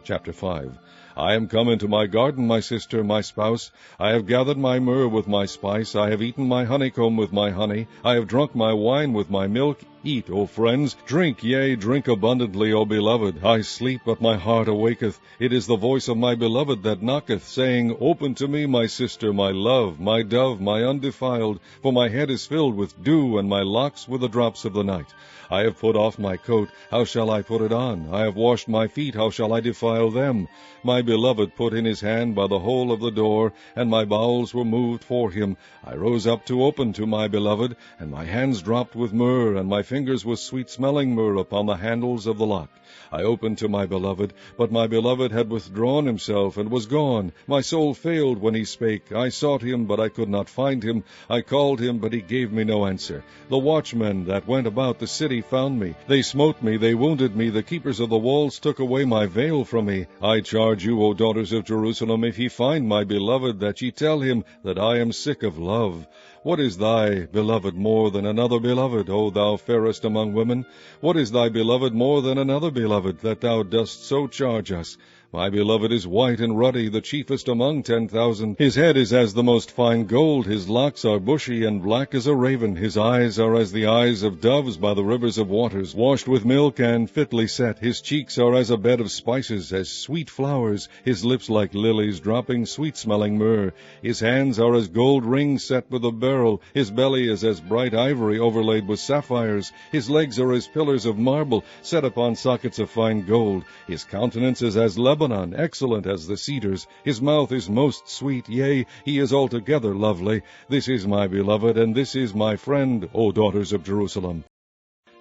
Chapter 5. I am come into my garden, my sister, my spouse. I have gathered my myrrh with my spice. I have eaten my honeycomb with my honey. I have drunk my wine with my milk. Eat, O friends, drink, yea, drink abundantly, O beloved. I sleep, but my heart awaketh. It is the voice of my beloved that knocketh, saying, Open to me, my sister, my love, my dove, my undefiled, for my head is filled with dew, and my locks with the drops of the night. I have put off my coat, how shall I put it on? I have washed my feet, how shall I defile them? My beloved put in his hand by the hole of the door, and my bowels were moved for him. I rose up to open to my beloved, and my hands dropped with myrrh, and my fingers with sweet-smelling myrrh upon the handles of the lock. I opened to my beloved, but my beloved had withdrawn himself, and was gone. My soul failed when he spake. I sought him, but I could not find him. I called him, but he gave me no answer. The watchmen that went about the city found me. They smote me, they wounded me. The keepers of the walls took away my veil from me. I charge you, O daughters of Jerusalem, if ye find my beloved, that ye tell him that I am sick of love. What is thy beloved more than another beloved, O thou fairest among women? What is thy beloved more than another beloved, that thou dost so charge us? My beloved is white and ruddy, the chiefest among 10,000. His head is as the most fine gold, his locks are bushy and black as a raven. His eyes are as the eyes of doves by the rivers of waters, washed with milk and fitly set. His cheeks are as a bed of spices, as sweet flowers. His lips like lilies, dropping sweet-smelling myrrh. His hands are as gold rings set with a beryl. His belly is as bright ivory overlaid with sapphires. His legs are as pillars of marble, set upon sockets of fine gold. His countenance is as Lebanon, excellent as the cedars. His mouth is most sweet, yea, he is altogether lovely. This is my beloved, and this is my friend, O daughters of Jerusalem.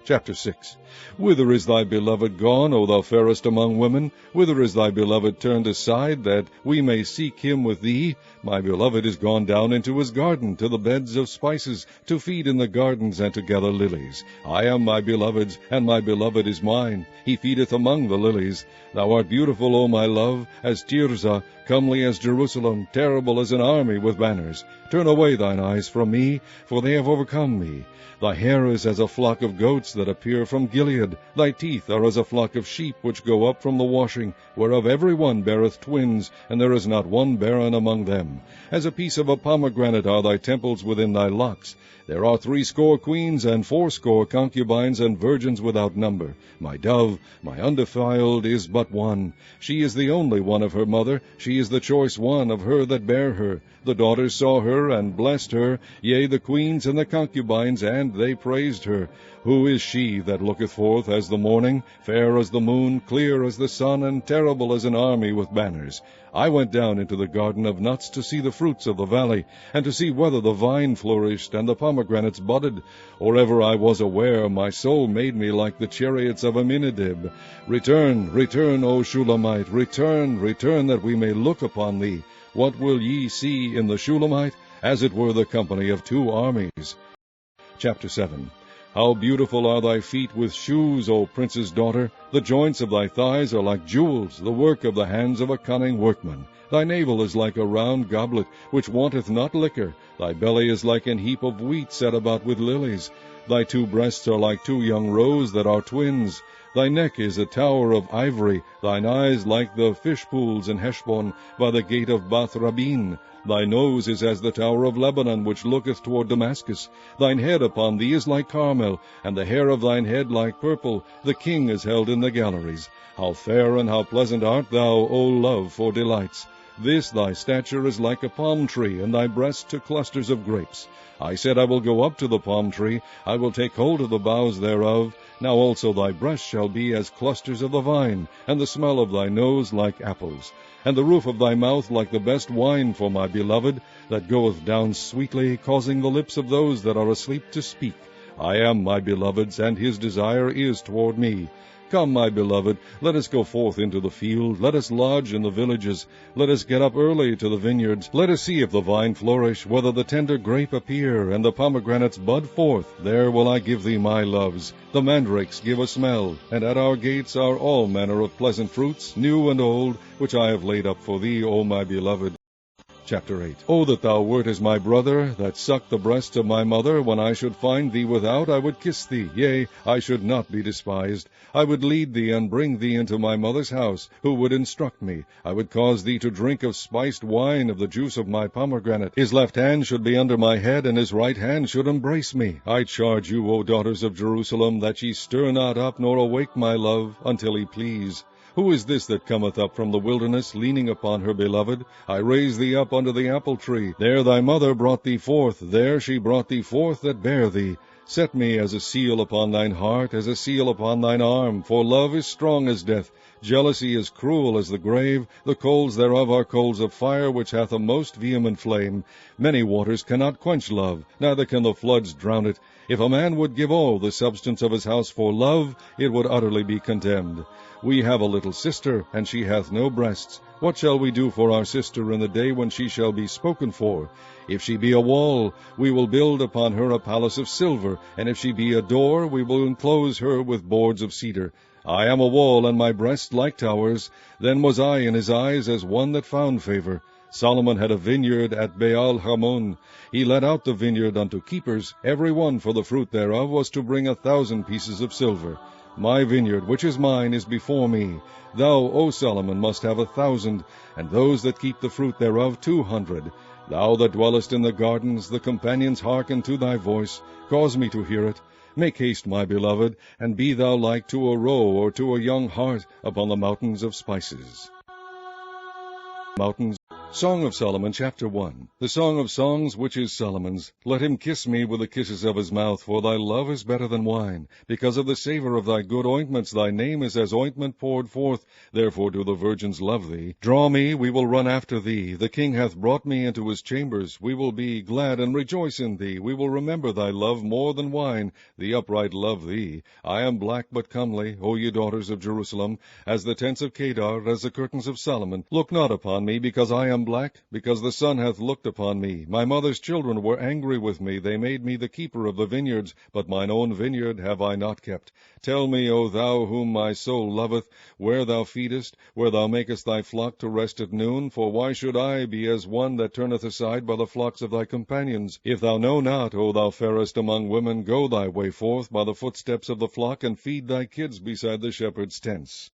Chapter 6. Whither is thy beloved gone, O thou fairest among women? Whither is thy beloved turned aside, that we may seek him with thee? My beloved is gone down into his garden, to the beds of spices, to feed in the gardens, and to gather lilies. I am my beloved's, and my beloved is mine. He feedeth among the lilies. Thou art beautiful, O my love, as Tirzah, comely as Jerusalem, terrible as an army with banners. Turn away thine eyes from me, for they have overcome me. Thy hair is as a flock of goats that appear from Gilead. Thy teeth are as a flock of sheep which go up from the washing, whereof every one beareth twins, and there is not one barren among them. As a piece of a pomegranate are thy temples within thy locks. There are 80 queens, and 80 concubines, and virgins without number. My dove, my undefiled, is but one. She is the only one of her mother. She is the choice one of her that bare her. The daughters saw her, and blessed her, yea, the queens and the concubines, and they praised her. Who is she that looketh forth as the morning, fair as the moon, clear as the sun, and terrible as an army with banners? I went down into the garden of nuts to see the fruits of the valley, and to see whether the vine flourished, and the pomegranates budded. Or ever I was aware, my soul made me like the chariots of Aminadab. Return, return, O Shulamite, return, return, that we may look upon thee. What will ye see in the Shulamite? As it were the company of 2 armies. Chapter 7. How beautiful are thy feet with shoes, O prince's daughter! The joints of thy thighs are like jewels, the work of the hands of a cunning workman. Thy navel is like a round goblet, which wanteth not liquor. Thy belly is like an heap of wheat set about with lilies. Thy 2 breasts are like 2 young roes that are twins. Thy neck is a tower of ivory, thine eyes like the fish pools in Heshbon, by the gate of Bath Rabin. Thy nose is as the tower of Lebanon, which looketh toward Damascus. Thine head upon thee is like Carmel, and the hair of thine head like purple. The king is held in the galleries. How fair and how pleasant art thou, O love, for delights! This thy stature is like a palm tree, and thy breasts to clusters of grapes. I said, I will go up to the palm tree, I will take hold of the boughs thereof. Now also thy breasts shall be as clusters of the vine, and the smell of thy nose like apples, and the roof of thy mouth like the best wine for my beloved, that goeth down sweetly, causing the lips of those that are asleep to speak. I am my beloved's, and his desire is toward me. Come, my beloved, let us go forth into the field. Let us lodge in the villages. Let us get up early to the vineyards. Let us see if the vine flourish, whether the tender grape appear, and the pomegranates bud forth. There will I give thee my loves. The mandrakes give a smell, and at our gates are all manner of pleasant fruits, new and old, which I have laid up for thee, O my beloved. Chapter 8. O that thou wert as my brother, that sucked the breasts of my mother! When I should find thee without, I would kiss thee. Yea, I should not be despised. I would lead thee and bring thee into my mother's house, who would instruct me. I would cause thee to drink of spiced wine, of the juice of my pomegranate. His left hand should be under my head, and his right hand should embrace me. I charge you, O daughters of Jerusalem, that ye stir not up, nor awake my love, until he please. Who is this that cometh up from the wilderness, leaning upon her beloved? I raised thee up under the apple tree. There thy mother brought thee forth. There she brought thee forth that bare thee. Set me as a seal upon thine heart, as a seal upon thine arm. For love is strong as death. Jealousy is cruel as the grave. The coals thereof are coals of fire, which hath a most vehement flame. Many waters cannot quench love, neither can the floods drown it. If a man would give all the substance of his house for love, it would utterly be contemned. We have a little sister, and she hath no breasts. What shall we do for our sister in the day when she shall be spoken for? If she be a wall, we will build upon her a palace of silver, and if she be a door, we will enclose her with boards of cedar. I am a wall, and my breast like towers. Then was I in his eyes as one that found favor. Solomon had a vineyard at Baal-Hamon. He let out the vineyard unto keepers. Every one for the fruit thereof was to bring 1,000 pieces of silver. My vineyard, which is mine, is before me. Thou, O Solomon, must have 1,000, and those that keep the fruit thereof 200. Thou that dwellest in the gardens, the companions hearken to thy voice. Cause me to hear it. Make haste, my beloved, and be thou like to a roe or to a young hart upon the mountains of spices. Song of Solomon, Chapter 1. The Song of Songs, which is Solomon's. Let him kiss me with the kisses of his mouth, for thy love is better than wine. Because of the savor of thy good ointments, thy name is as ointment poured forth. Therefore do the virgins love thee. Draw me, we will run after thee. The king hath brought me into his chambers. We will be glad and rejoice in thee. We will remember thy love more than wine. The upright love thee. I am black but comely, O ye daughters of Jerusalem, as the tents of Kedar, as the curtains of Solomon. Look not upon me, because I am black, because the sun hath looked upon me. My mother's children were angry with me. They made me the keeper of the vineyards, but mine own vineyard have I not kept. Tell me, O thou whom my soul loveth, where thou feedest, where thou makest thy flock to rest at noon. For why should I be as one that turneth aside by the flocks of thy companions? If thou know not, O thou fairest among women, go thy way forth by the footsteps of the flock, and feed thy kids beside the shepherd's tents.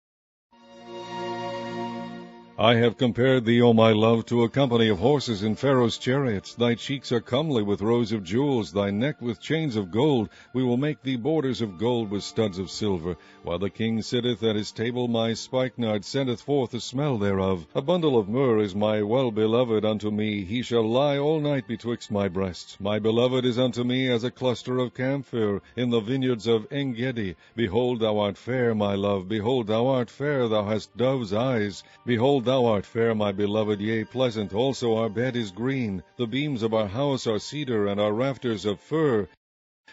I have compared thee, O my love, to a company of horses in Pharaoh's chariots. Thy cheeks are comely with rows of jewels, thy neck with chains of gold. We will make thee borders of gold with studs of silver. While the king sitteth at his table, my spikenard sendeth forth the smell thereof. A bundle of myrrh is my well-beloved unto me. He shall lie all night betwixt my breasts. My beloved is unto me as a cluster of camphor in the vineyards of En-gedi. Behold, thou art fair, my love. Behold, thou art fair. Thou hast dove's eyes. Behold, thou art fair, my beloved, yea, pleasant. Also our bed is green. The beams of our house are cedar, and our rafters of fir.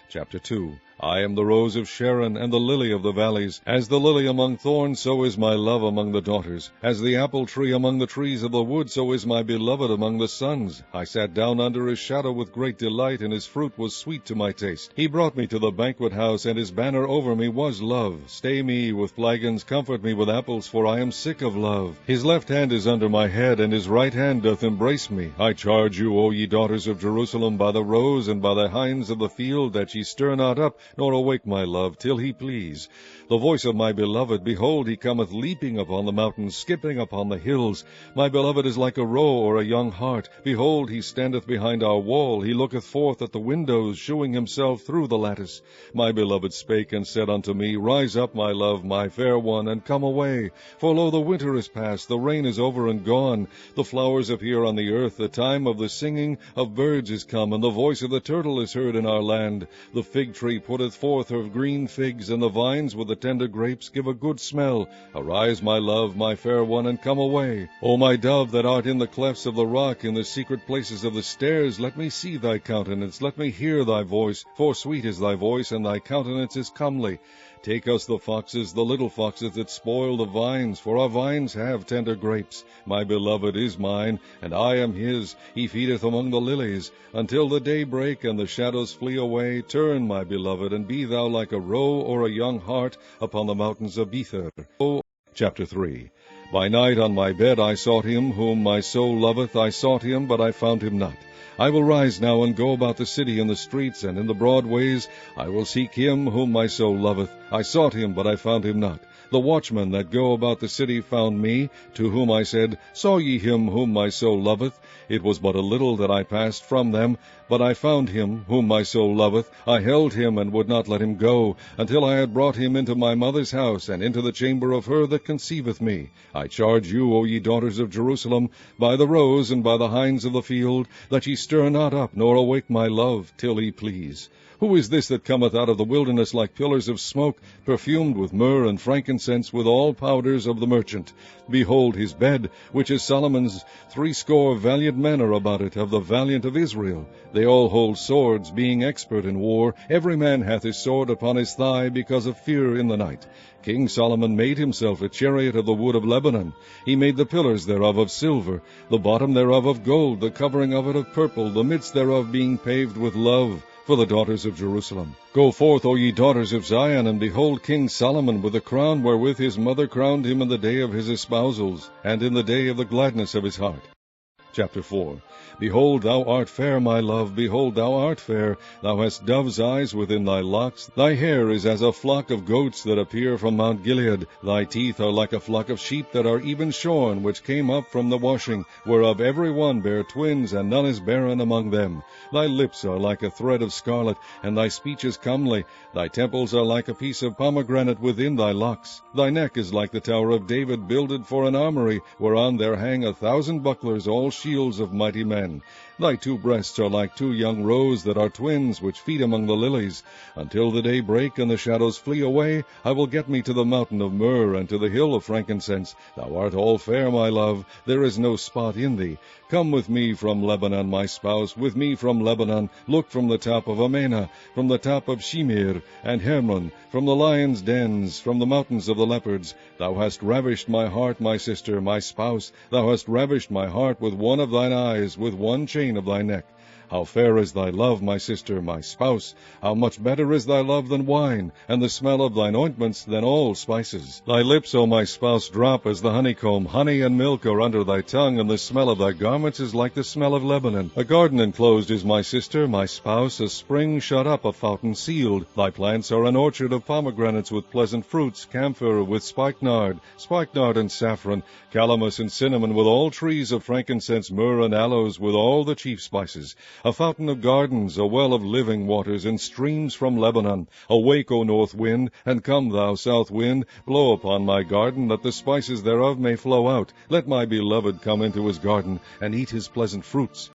Chapter 2. I am the rose of Sharon, and the lily of the valleys. As the lily among thorns, so is my love among the daughters. As the apple tree among the trees of the wood, so is my beloved among the sons. I sat down under his shadow with great delight, and his fruit was sweet to my taste. He brought me to the banquet house, and his banner over me was love. Stay me with flagons, comfort me with apples, for I am sick of love. His left hand is under my head, and his right hand doth embrace me. I charge you, O ye daughters of Jerusalem, by the roes and by the hinds of the field, that ye stir not up, nor awake my love, till he please. The voice of my beloved, behold, he cometh leaping upon the mountains, skipping upon the hills. My beloved is like a roe or a young hart. Behold, he standeth behind our wall. He looketh forth at the windows, shewing himself through the lattice. My beloved spake and said unto me, Rise up, my love, my fair one, and come away. For lo, the winter is past, the rain is over and gone. The flowers appear on the earth. The time of the singing of birds is come, and the voice of the turtle is heard in our land. The fig tree putteth forth her green figs, and the vines with the tender grapes give a good smell. Arise, my love, my fair one, and come away. O my dove, that art in the clefts of the rock, in the secret places of the stairs, let me see thy countenance, let me hear thy voice. For sweet is thy voice, and thy countenance is comely. Take us the foxes, the little foxes that spoil the vines, for our vines have tender grapes. My beloved is mine, and I am his. He feedeth among the lilies. Until the day break and the shadows flee away, turn, my beloved, and be thou like a roe or a young hart upon the mountains of Bether. Chapter 3. By night on my bed I sought him, whom my soul loveth. I sought him, but I found him not. I will rise now and go about the city in the streets and in the broad ways. I will seek him, whom my soul loveth. I sought him, but I found him not. The watchmen that go about the city found me, to whom I said, Saw ye him whom my soul loveth? It was but a little that I passed from them, but I found him whom my soul loveth. I held him, and would not let him go, until I had brought him into my mother's house, and into the chamber of her that conceiveth me. I charge you, O ye daughters of Jerusalem, by the roes and by the hinds of the field, that ye stir not up, nor awake my love, till he please. Who is this that cometh out of the wilderness like pillars of smoke, perfumed with myrrh and frankincense, with all powders of the merchant? Behold his bed, which is Solomon's. 80 valiant men are about it, of the valiant of Israel. They all hold swords, being expert in war. Every man hath his sword upon his thigh, because of fear in the night. King Solomon made himself a chariot of the wood of Lebanon. He made the pillars thereof of silver, the bottom thereof of gold, the covering of it of purple, the midst thereof being paved with love, for the daughters of Jerusalem. Go forth, O ye daughters of Zion, and behold King Solomon with the crown wherewith his mother crowned him in the day of his espousals, and in the day of the gladness of his heart. Chapter 4. Behold, thou art fair, my love, behold, thou art fair. Thou hast dove's eyes within thy locks. Thy hair is as a flock of goats that appear from Mount Gilead. Thy teeth are like a flock of sheep that are even shorn, which came up from the washing, whereof every one bare twins, and none is barren among them. Thy lips are like a thread of scarlet, and thy speech is comely. Thy temples are like a piece of pomegranate within thy locks. Thy neck is like the tower of David, builded for an armory, whereon there hang 1,000 bucklers, all shields of mighty men. Thy 2 breasts are like 2 young roes that are twins, which feed among the lilies. Until the day break and the shadows flee away, I will get me to the mountain of myrrh, and to the hill of frankincense. Thou art all fair, my love, there is no spot in thee. Come with me from Lebanon, my spouse, with me from Lebanon. Look from the top of Amana, from the top of Shimir and Hermon, from the lions' dens, from the mountains of the leopards. Thou hast ravished my heart, my sister, my spouse. Thou hast ravished my heart with one of thine eyes, with one chain of thy neck. How fair is thy love, my sister, my spouse! How much better is thy love than wine, and the smell of thine ointments than all spices! Thy lips, O my spouse, drop as the honeycomb. Honey and milk are under thy tongue, and the smell of thy garments is like the smell of Lebanon. A garden enclosed is my sister, my spouse, a spring shut up, a fountain sealed. Thy plants are an orchard of pomegranates with pleasant fruits, camphor with spikenard and saffron, calamus and cinnamon, with all trees of frankincense, myrrh and aloes, with all the chief spices. A fountain of gardens, a well of living waters, and streams from Lebanon. Awake, O north wind, and come, thou south wind, blow upon my garden, that the spices thereof may flow out. Let my beloved come into his garden, and eat his pleasant fruits.